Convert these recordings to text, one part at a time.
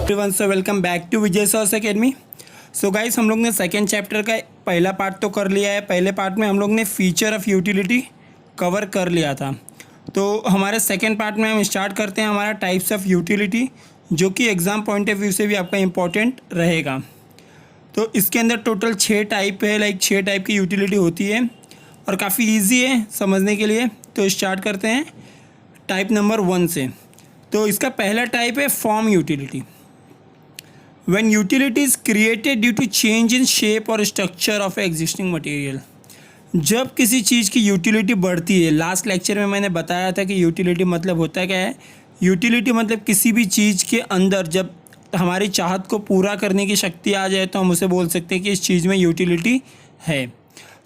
Everyone so welcome back to Vijay sauce academy. So guys, हम लोग ने सेकेंड चैप्टर का पहला पार्ट तो कर लिया है। पहले पार्ट में हम लोग ने फीचर ऑफ यूटिलिटी कवर कर लिया था। तो हमारे सेकेंड पार्ट में हम स्टार्ट करते हैं हमारा टाइप्स ऑफ यूटिलिटी, जो कि एग्ज़ाम पॉइंट ऑफ व्यू से भी आपका इम्पोर्टेंट रहेगा। तो इसके अंदर टोटल 6 टाइप है, 6 टाइप की यूटिलिटी होती है और काफ़ी ईजी है समझने के लिए। तो स्टार्ट करते हैं टाइप नंबर 1 से। तो इसका पहला टाइप है form utility. When utility is created due to change in shape or structure of existing material, जब किसी चीज़ की यूटिलिटी बढ़ती है, लास्ट लेक्चर में मैंने बताया था कि यूटिलिटी मतलब होता क्या है। यूटिलिटी मतलब किसी भी चीज़ के अंदर जब हमारी चाहत को पूरा करने की शक्ति आ जाए तो हम उसे बोल सकते हैं कि इस चीज़ में यूटिलिटी है।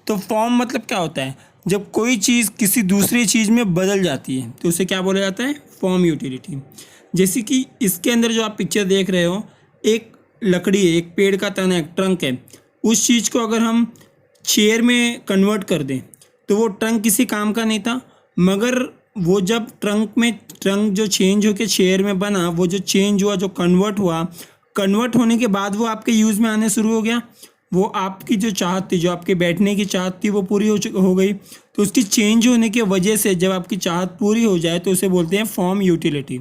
तो फॉर्म मतलब क्या होता है, जब कोई चीज़ किसी दूसरी चीज़ में बदल जाती है तो उसे क्या बोला जाता है, फॉर्म यूटिलिटी। जैसे कि इसके अंदर जो आप पिक्चर देख रहे हो, एक लकड़ी है, एक पेड़ का तन है, ट्रंक है। उस चीज़ को अगर हम चेयर में कन्वर्ट कर दें तो वो ट्रंक किसी काम का नहीं था, मगर वो जब ट्रंक जो चेंज होकर चेयर में बना, वो जो चेंज हुआ, जो कन्वर्ट होने के बाद वो आपके यूज़ में आने शुरू हो गया। वो आपकी जो चाहत थी, जो आपके बैठने की चाहत थी, वो पूरी हो गई। तो उसकी चेंज होने की वजह से जब आपकी चाहत पूरी हो जाए तो उसे बोलते हैं form utility.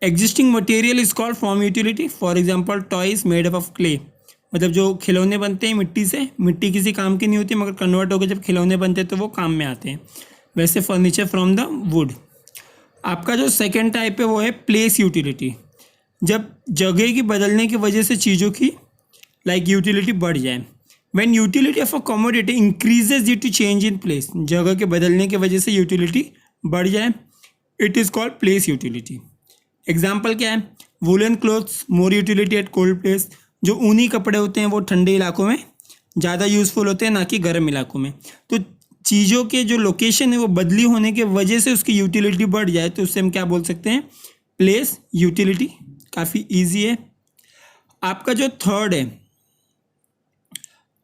Existing material is called form utility. For example toys made up of clay, मतलब जो खिलौने बनते हैं मिट्टी से। मिट्टी किसी काम की नहीं होती, मगर कन्वर्ट होकर जब खिलौने बनते हैं तो वो काम में आते हैं। वैसे फर्नीचर फ्रॉम द वुड। आपका जो सेकेंड टाइप है वो है प्लेस यूटिलिटी। जब जगह की बदलने की वजह से चीज़ों की यूटिलिटी बढ़ जाए। When utility of a commodity increases due to change in place, जगह के बदलने की वजह से यूटिलिटी बढ़ जाए, it is called place utility. Example क्या है, woollen clothes more utility at cold place. जो ऊनी कपड़े होते हैं वो ठंडे इलाकों में ज़्यादा यूज़फुल होते हैं, ना कि गर्म इलाकों में। तो चीज़ों के जो लोकेशन है वो बदली होने के वजह से उसकी यूटिलिटी बढ़ जाए तो उससे हम क्या बोल सकते हैं, प्लेस यूटिलिटी। काफ़ी ईजी है। आपका जो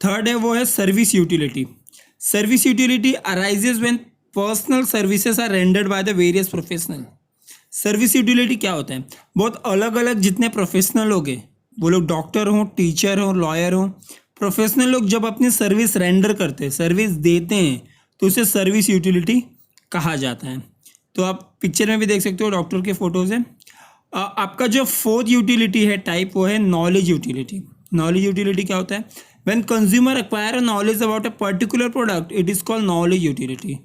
थर्ड है वो है service utility. Service utility arises when personal services are rendered by the various professional. Service utility क्या होता है, बहुत अलग अलग जितने प्रोफेशनल लोग हैं, वो लोग डॉक्टर हों, टीचर हों, लॉयर हों, प्रोफेशनल लोग जब अपनी सर्विस रेंडर करते हैं, सर्विस देते हैं, तो उसे सर्विस यूटिलिटी कहा जाता है। तो आप पिक्चर में भी देख सकते हो, डॉक्टर के फोटोज़ हैं। आपका जो फोर्थ यूटिलिटी है टाइप, वो है नॉलेज यूटिलिटी। नॉलेज यूटिलिटी क्या होता है, when consumer acquire a knowledge about a particular product, it is called knowledge utility.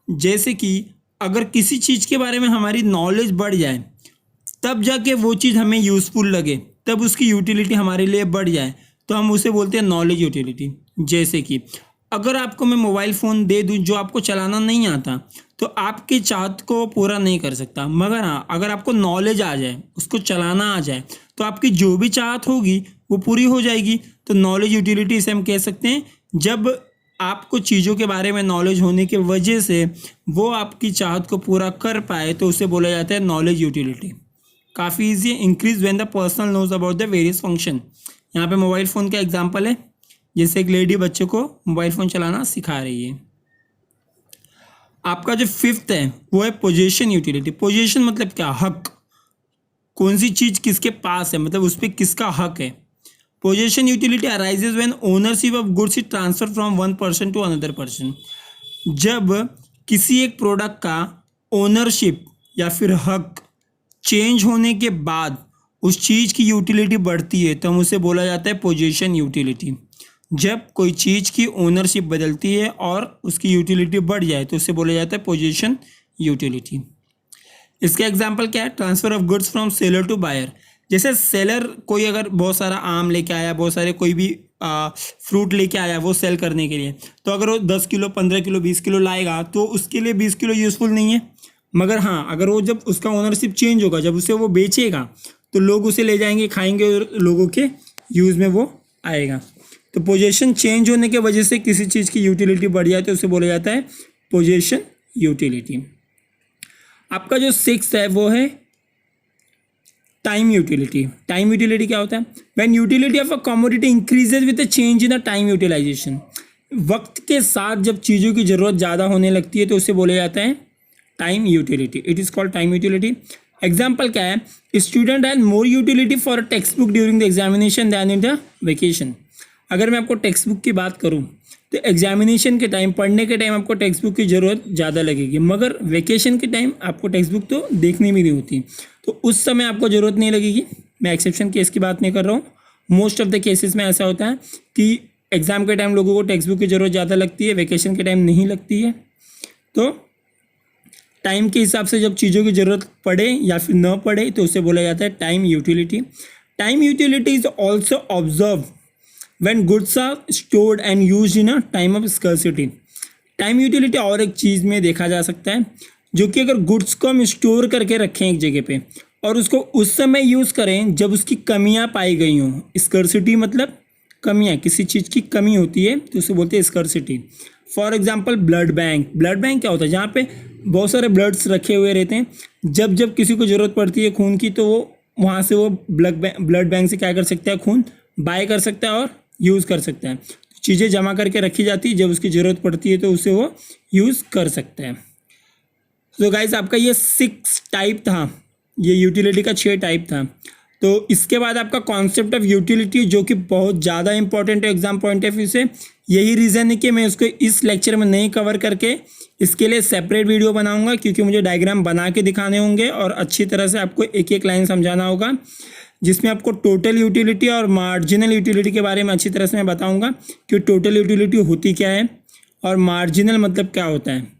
जैसे कि अगर किसी चीज़ के बारे में हमारी नॉलेज बढ़ जाए, तब जाके वो चीज़ हमें यूज़फुल लगे, तब उसकी यूटिलिटी हमारे लिए बढ़ जाए, तो हम उसे बोलते हैं नॉलेज यूटिलिटी। जैसे कि अगर आपको मैं मोबाइल फ़ोन दे दूं जो आपको चलाना नहीं आता, तो आपकी चाहत को पूरा नहीं कर सकता, मगर हाँ, अगर आपको नॉलेज आ जाए, उसको चलाना आ जाए, तो आपकी जो भी चाहत होगी वो पूरी हो जाएगी। तो नॉलेज यूटिलिटी इसे हम कह सकते हैं। जब आपको चीज़ों के बारे में नॉलेज होने की वजह से वो आपकी चाहत को पूरा कर पाए तो उसे बोला जाता है नॉलेज यूटिलिटी। काफ़ी ईजी है। Increase when the person knows about the various function. यहाँ पे मोबाइल फ़ोन का एग्जांपल है, जैसे एक लेडी बच्चे को मोबाइल फ़ोन चलाना सिखा रही है। आपका जो फिफ्थ है वो है पोजेशन यूटिलिटी। पोजेशन मतलब क्या, हक। कौन सी चीज़ किसके पास है, मतलब उस पर किसका हक है। Possession utility arises when ownership of goods is transfer from one person to another person. जब किसी एक प्रोडक्ट का ओनरशिप या फिर हक चेंज होने के बाद उस चीज़ की यूटिलिटी बढ़ती है तो हम उसे बोला जाता है पोजेशन यूटिलिटी। जब कोई चीज़ की ओनरशिप बदलती है और उसकी यूटिलिटी बढ़ जाए तो उसे बोला जाता है पोजेशन यूटिलिटी। इसका एग्जांपल क्या है, transfer of goods from seller to buyer. जैसे सेलर कोई अगर बहुत सारा आम लेके आया, बहुत सारे कोई भी फ्रूट लेके आया वो सेल करने के लिए, तो अगर वो 10 किलो, 15 किलो, 20 किलो लाएगा तो उसके लिए 20 किलो यूज़फुल नहीं है। मगर हाँ, अगर वो जब उसका ओनरशिप चेंज होगा, जब उसे वो बेचेगा, तो लोग उसे ले जाएंगे, खाएंगे और लोगों के यूज़ में वो आएगा। तो पोजीशन चेंज होने की वजह से किसी चीज़ की यूटिलिटी बढ़ जाए तो उसे बोला जाता है पोजीशन यूटिलिटी। आपका जो सिक्स्थ है वो है टाइम यूटिलिटी। टाइम यूटिलिटी क्या होता है, when utility of a commodity increases with the change in the time utilization. वक्त के साथ जब चीज़ों की ज़रूरत ज़्यादा होने लगती है तो उसे बोला जाता है time utility. It is called time utility. Example क्या है, student has more utility for text book during the examination than in the vacation. अगर मैं आपको टेक्स्ट बुक की बात करूं तो एग्जामिनेशन के टाइम, पढ़ने के टाइम आपको टेक्स्ट बुक की ज़रूरत ज़्यादा लगेगी, मगर वेकेशन के टाइम आपको टेक्स्ट बुक तो देखनी भी नहीं होती, तो उस समय आपको ज़रूरत नहीं लगेगी। मैं एक्सेप्शन केस की बात नहीं कर रहा हूँ, मोस्ट ऑफ द केसेस में ऐसा होता है कि एग्ज़ाम के टाइम लोगों को टेक्स्ट बुक की ज़रूरत ज़्यादा लगती है, वेकेशन के टाइम नहीं लगती है। तो टाइम के हिसाब से जब चीज़ों की ज़रूरत पड़े या फिर न पड़े तो उसे बोला जाता है time utility. Time utility is also observe when goods are stored and used in a time of scarcity. Time utility और एक चीज़ में देखा जा सकता है, जो कि अगर गुड्स को हम स्टोर करके रखें एक जगह पे और उसको उस समय यूज़ करें जब उसकी कमियां पाई गई हों। स्कर्सिटी मतलब कमियां, किसी चीज़ की कमी होती है तो उसे बोलते हैं scarcity. For example blood bank. Blood bank क्या होता है, जहाँ पे बहुत सारे ब्लड्स रखे हुए रहते हैं, जब जब किसी को ज़रूरत पड़ती है खून की तो वो वहाँ से वो ब्लड बैंक से क्या कर सकता है, खून बाय कर सकता है और यूज़ कर सकता है। चीज़ें जमा करके रखी जाती है, जब उसकी ज़रूरत पड़ती है तो उसे वो यूज़ कर सकता है। तो गाइस आपका ये 6 टाइप था, ये यूटिलिटी का 6 टाइप था। तो इसके बाद आपका कॉन्सेप्ट ऑफ यूटिलिटी, जो कि बहुत ज़्यादा इंपॉर्टेंट है एग्जाम पॉइंट ऑफ व्यू से। यही रीज़न है कि मैं उसको इस लेक्चर में नहीं कवर करके इसके लिए सेपरेट वीडियो बनाऊंगा, क्योंकि मुझे डायग्राम बना के दिखाने होंगे और अच्छी तरह से आपको एक एक लाइन समझाना होगा, जिसमें आपको टोटल यूटिलिटी और मार्जिनल यूटिलिटी के बारे में अच्छी तरह से मैं बताऊंगा कि टोटल यूटिलिटी होती क्या है और मार्जिनल मतलब क्या होता है।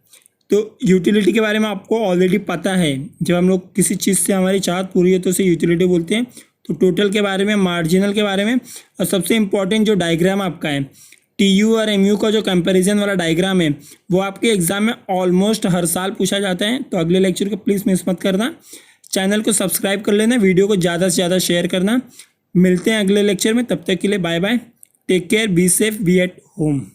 तो यूटिलिटी के बारे में आपको ऑलरेडी पता है, जब हम लोग किसी चीज़ से हमारी चाहत पूरी है तो उसे यूटिलिटी बोलते हैं। तो टोटल के बारे में, मार्जिनल के बारे में, और सबसे इम्पॉर्टेंट जो डायग्राम आपका है TU और MU का जो कंपैरिजन वाला डायग्राम है, वो आपके एग्जाम में ऑलमोस्ट हर साल पूछा जाता है। तो अगले लेक्चर को प्लीज़ मिस मत करना, चैनल को सब्सक्राइब कर लेना, वीडियो को ज़्यादा से ज़्यादा शेयर करना। मिलते हैं अगले लेक्चर में, तब तक के लिए bye bye, take care, be safe, be at home.